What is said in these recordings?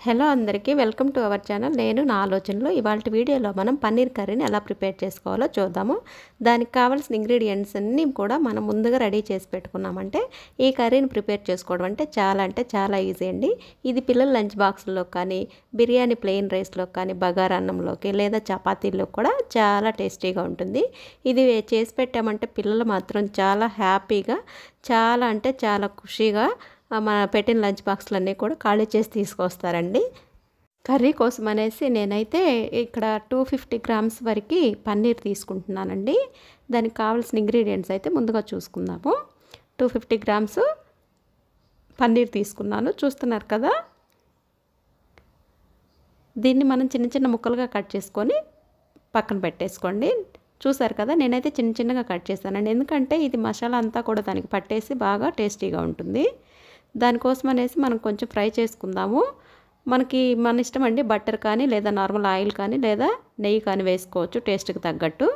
Hello అందరికీ welcome to our channel. నేను నా ఆలోచనలో ఇవాళ వీడియోలో మనం పన్నీర్ కర్రీని ఎలా ప్రిపేర్ చేసుకోవాలో చూద్దాము. దానికి కావాల్సిన ఇంగ్రీడియంట్స్ అన్నీ కూడా మనం ముందుగా రెడీ చేసి పెట్టుకున్నామంటే ఈ కర్రీని ప్రిపేర్ చేసుకోవడం అంటే చాలా ఈజీ అండి. ఇది పిల్లల లంచ్ బాక్స్లో కానీ, బిర్యానీ ప్లెయిన్ రైస్లో కానీ, బగారా అన్నంలోకి లేదా చపాతీల్లో కూడా చాలా టేస్టీగా ఉంటుంది. ఇది చేసి పెట్టామంటే పిల్లలు మాత్రం చాలా హ్యాపీగా, చాలా ఖుషిగా మన పెట్టిన లంచ్ బాక్స్లన్నీ కూడా ఖాళీ చేసి తీసుకొస్తారండి. కర్రీ కోసం అనేసి నేనైతే ఇక్కడ 250 గ్రామ్స్ వరకు పన్నీర్ తీసుకుంటున్నానండి. దానికి కావాల్సిన ఇంగ్రీడియంట్స్ అయితే ముందుగా చూసుకుందాము. 250 గ్రామ్స్ పన్నీర్ తీసుకున్నాను, చూస్తున్నారు కదా. దీన్ని మనం చిన్న చిన్న ముక్కలుగా కట్ చేసుకొని పక్కన పెట్టేసుకోండి. చూసారు కదా, నేనైతే చిన్నగా కట్ చేశానండి. ఎందుకంటే ఇది మసాలా అంతా కూడా దానికి పట్టేసి బాగా టేస్టీగా ఉంటుంది. దానికోసం అనేసి మనం కొంచెం ఫ్రై చేసుకుందాము. మనకి మన ఇష్టం అండి, బటర్ కానీ లేదా నార్మల్ ఆయిల్ కానీ లేదా నెయ్యి కానీ వేసుకోవచ్చు టేస్ట్కి తగ్గట్టు.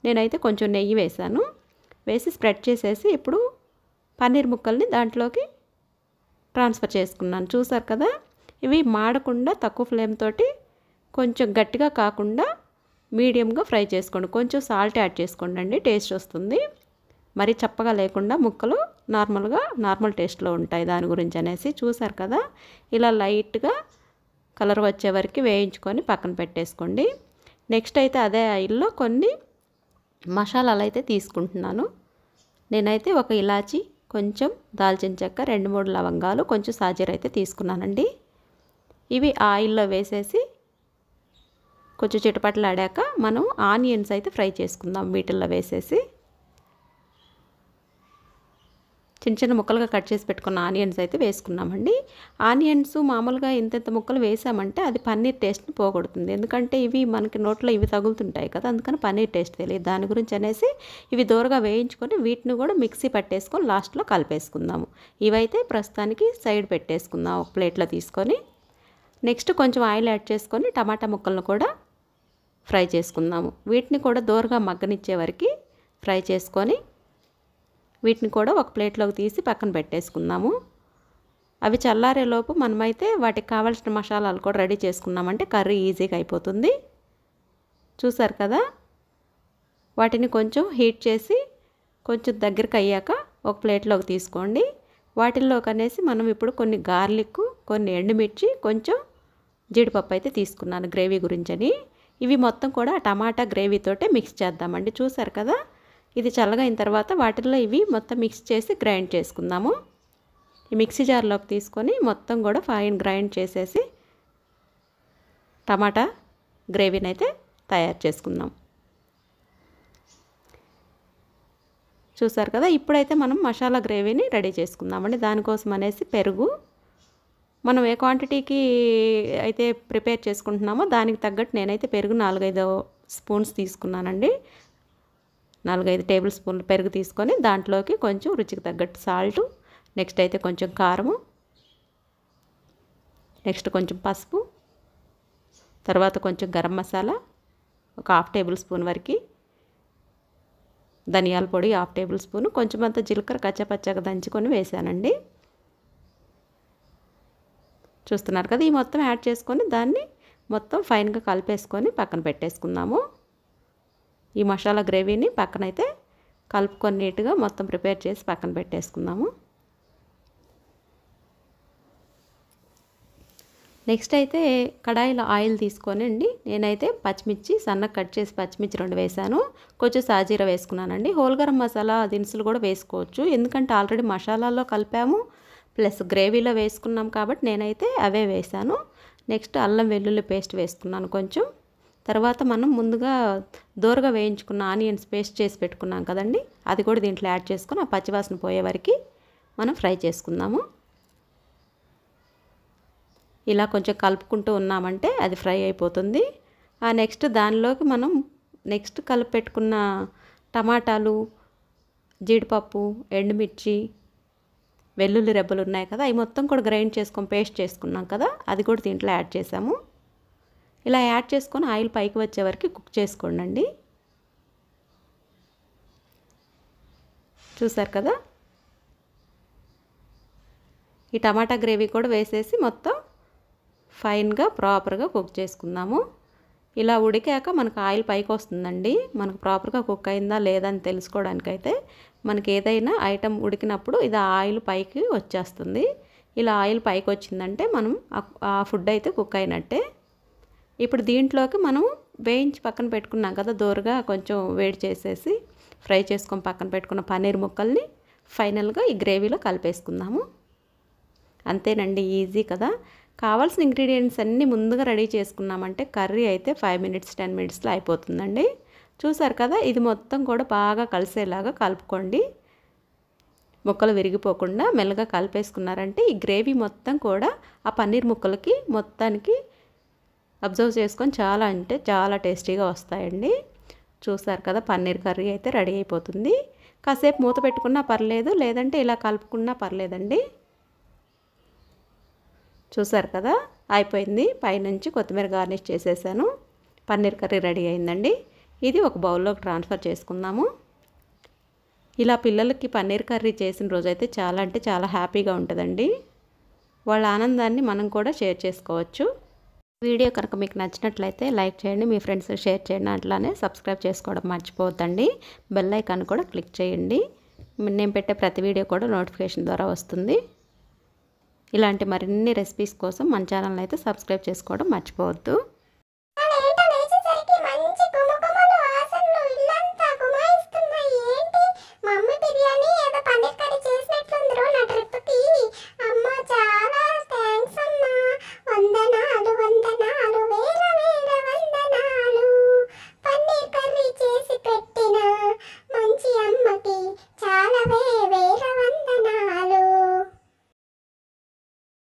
నేనైతే కొంచెం నెయ్యి వేసాను. వేసి స్ప్రెడ్ చేసేసి ఇప్పుడు పన్నీర్ ముక్కల్ని దాంట్లోకి ట్రాన్స్ఫర్ చేసుకున్నాను. చూసారు కదా, ఇవి మాడకుండా తక్కువ ఫ్లేమ్ తోటి కొంచెం గట్టిగా కాకుండా మీడియంగా ఫ్రై చేసుకోండి. కొంచెం సాల్ట్ యాడ్ చేసుకోండి అండి, టేస్ట్ వస్తుంది. మరి చప్పగా లేకుండా ముక్కలు నార్మల్ టేస్ట్లో ఉంటాయి. దాని గురించి అనేసి చూసారు కదా, ఇలా లైట్గా కలర్ వచ్చే వరకు వేయించుకొని పక్కన పెట్టేసుకోండి. నెక్స్ట్ అయితే అదే ఆయిల్లో కొన్ని మసాలాలు అయితే తీసుకుంటున్నాను. నేనైతే ఒక ఇలాచి, కొంచెం దాల్చిన చెక్క, 2-3 లవంగాలు, కొంచెం సాజీర అయితే తీసుకున్నానండి. ఇవి ఆయిల్లో వేసేసి కొంచెం చిటపటలాడాక మనం ఆనియన్స్ అయితే ఫ్రై చేసుకుందాం. వీటిల్లో వేసేసి చిన్న ముక్కలుగా కట్ చేసి పెట్టుకున్న ఆనియన్స్ అయితే వేసుకున్నామండి. ఆనియన్స్ మామూలుగా ఇంత ముక్కలు వేసామంటే అది పన్నీర్ టేస్ట్ని పోగొడుతుంది. ఎందుకంటే ఇవి మనకి నోట్లో ఇవి తగులుతుంటాయి కదా, అందుకని పన్నీర్ టేస్ట్ తెలియదు. దాని గురించి అనేసి ఇవి దూరగా వేయించుకొని వీటిని కూడా మిక్సీ పట్టేసుకొని లాస్ట్లో కలిపేసుకుందాము. ఇవైతే ప్రస్తుతానికి సైడ్ పెట్టేసుకుందాం ఒక ప్లేట్లో తీసుకొని. నెక్స్ట్ కొంచెం ఆయిల్ యాడ్ చేసుకొని టమాటా ముక్కలను కూడా ఫ్రై చేసుకుందాము. వీటిని కూడా దూరగా మగ్గనిచ్చే వరకు ఫ్రై చేసుకొని వీటిని కూడా ఒక ప్లేట్లోకి తీసి పక్కన పెట్టేసుకుందాము. అవి చల్లారేలోపు మనమైతే వాటికి కావాల్సిన మసాలాలు కూడా రెడీ చేసుకున్నామంటే కర్రీ ఈజీగా అయిపోతుంది. చూసారు కదా, వాటిని కొంచెం హీట్ చేసి కొంచెం దగ్గరికి అయ్యాక ఒక ప్లేట్లోకి తీసుకోండి. వాటిల్లోకి అనేసి మనం ఇప్పుడు కొన్ని గార్లిక్, కొన్ని ఎండుమిర్చి, కొంచెం జీడిపప్పు అయితే తీసుకున్నాను గ్రేవీ గురించని. ఇవి మొత్తం కూడా టమాటా గ్రేవీతోటే మిక్స్ చేద్దామండి. చూసారు కదా, ఇది చల్లగా అయిన తర్వాత వాటిల్లో ఇవి మొత్తం మిక్స్ చేసి గ్రైండ్ చేసుకుందాము. ఈ మిక్సీ జార్లోకి తీసుకొని మొత్తం కూడా ఫైన్ గ్రైండ్ చేసేసి టమాటా గ్రేవీని అయితే తయారు చేసుకుందాం. చూసారు కదా, ఇప్పుడైతే మనం మసాలా గ్రేవీని రెడీ చేసుకుందామండి. దానికోసం అనేసి పెరుగు, మనం ఏ క్వాంటిటీకి అయితే ప్రిపేర్ చేసుకుంటున్నామో దానికి తగ్గట్టు నేనైతే పెరుగు 4-5 స్పూన్స్ తీసుకున్నానండి. 4-5 టేబుల్ స్పూన్లు పెరుగు తీసుకొని దాంట్లోకి కొంచెం రుచికి తగ్గట్టు సాల్టు, నెక్స్ట్ అయితే కొంచెం కారము, నెక్స్ట్ కొంచెం పసుపు, తర్వాత కొంచెం గరం మసాలా ఒక 1/2 టేబుల్ స్పూన్ వరకు, ధనియాల పొడి 1/2 టేబుల్ స్పూన్, కొంచెం అంత జీలకర్ర కచ్చపచ్చగా దంచుకొని వేసానండి. చూస్తున్నారు కదా, ఈ మొత్తం యాడ్ చేసుకొని దాన్ని మొత్తం ఫైన్గా కలిపేసుకొని పక్కన పెట్టేసుకుందాము. ఈ మసాలా గ్రేవీని పక్కనైతే కలుపుకొని నీట్గా మొత్తం ప్రిపేర్ చేసి పక్కన పెట్టేసుకుందాము. నెక్స్ట్ అయితే కడాయిలో ఆయిల్ తీసుకొని అండి, నేనైతే పచ్చిమిర్చి సన్నగా కట్ చేసి పచ్చిమిర్చి 2 వేసాను. కొంచెం సాజీర వేసుకున్నానండి. హోల్ గరం మసాలా దినుసులు కూడా వేసుకోవచ్చు, ఎందుకంటే ఆల్రెడీ మసాలాలో కలిపాము ప్లస్ గ్రేవీలో వేసుకున్నాం కాబట్టి నేనైతే అవే వేసాను. నెక్స్ట్ అల్లం వెల్లుల్లి పేస్ట్ వేసుకున్నాను కొంచెం. తర్వాత మనం ముందుగా దూరగా వేయించుకున్న ఆనియన్స్ పేస్ట్ చేసి పెట్టుకున్నాం కదండి, అది కూడా దీంట్లో యాడ్ చేసుకొని ఆ పచ్చివాసన పోయే వరకు మనం ఫ్రై చేసుకుందాము. ఇలా కొంచెం కలుపుకుంటూ ఉన్నామంటే అది ఫ్రై అయిపోతుంది. ఆ నెక్స్ట్ దానిలోకి మనం నెక్స్ట్ కలిపి పెట్టుకున్న టమాటాలు, జీడిపప్పు, ఎండుమిర్చి, వెల్లుల్లి రెబ్బలు ఉన్నాయి కదా, అవి మొత్తం కూడా గ్రైండ్ చేసుకొని పేస్ట్ చేసుకున్నాం కదా, అది కూడా దీంట్లో యాడ్ చేసాము. ఇలా యాడ్ చేసుకొని ఆయిల్ పైకి వచ్చే వరకు కుక్ చేసుకోండి. చూసారు కదా, ఈ టమాటా గ్రేవీ కూడా వేసేసి మొత్తం ఫైన్గా ప్రాపర్గా కుక్ చేసుకుందాము. ఇలా ఉడికాక మనకు ఆయిల్ పైకి వస్తుందండి. మనకు ప్రాపర్గా కుక్ అయిందా లేదా అని తెలుసుకోవడానికైతే మనకి ఏదైనా ఐటెం ఉడికినప్పుడు ఇది ఆయిల్ పైకి వచ్చేస్తుంది. ఇలా ఆయిల్ పైకి వచ్చిందంటే మనం ఆ ఫుడ్ అయితే కుక్ అయినట్టే. ఇప్పుడు దీంట్లోకి మనం వేయించి పక్కన పెట్టుకున్నాం కదా, దోరగా కొంచెం వేడి చేసేసి ఫ్రై చేసుకొని పక్కన పెట్టుకున్న పన్నీర్ ముక్కల్ని ఫైనల్గా ఈ గ్రేవీలో కలిపేసుకుందాము. అంతేనండి, ఈజీ కదా. కావాల్సిన ఇంగ్రీడియంట్స్ అన్నీ ముందుగా రెడీ చేసుకున్నామంటే కర్రీ అయితే 5 మినిట్స్ 10 మినిట్స్లో అయిపోతుందండి. చూసారు కదా, ఇది మొత్తం కూడా బాగా కలిసేలాగా కలుపుకోండి. ముక్కలు విరిగిపోకుండా మెల్లగా కలిపేసుకున్నారంటే ఈ గ్రేవీ మొత్తం కూడా ఆ పన్నీర్ ముక్కలకి మొత్తానికి అబ్జర్వ్ చేసుకొని చాలా అంటే చాలా టేస్టీగా వస్తాయండి. చూసారు కదా, పన్నీర్ కర్రీ అయితే రెడీ అయిపోతుంది. కాసేపు మూత పెట్టుకున్నా పర్లేదు, లేదంటే ఇలా కలుపుకున్నా పర్లేదండి. చూసారు కదా, అయిపోయింది. పైనుంచి కొత్తిమీర గార్నిష్ చేసేసాను. పన్నీర్ కర్రీ రెడీ అయిందండి. ఇది ఒక బౌల్లోకి ట్రాన్స్ఫర్ చేసుకుందాము. ఇలా పిల్లలకి పన్నీర్ కర్రీ చేసిన రోజైతే చాలా అంటే చాలా హ్యాపీగా ఉంటుందండి. వాళ్ళ ఆనందాన్ని మనం కూడా షేర్ చేసుకోవచ్చు. వీడియో కనుక మీకు నచ్చినట్లయితే లైక్ చేయండి, మీ ఫ్రెండ్స్ షేర్ చేయండి, అట్లానే సబ్స్క్రైబ్ చేసుకోవడం మర్చిపోవద్దండి. బెల్ ఐకాన్ కూడా క్లిక్ చేయండి. నేను పెట్టే ప్రతి వీడియో కూడా నోటిఫికేషన్ ద్వారా వస్తుంది. ఇలాంటి మరిన్ని రెసిపీస్ కోసం మన ఛానల్ని అయితే సబ్స్క్రైబ్ చేసుకోవడం మర్చిపోవద్దు.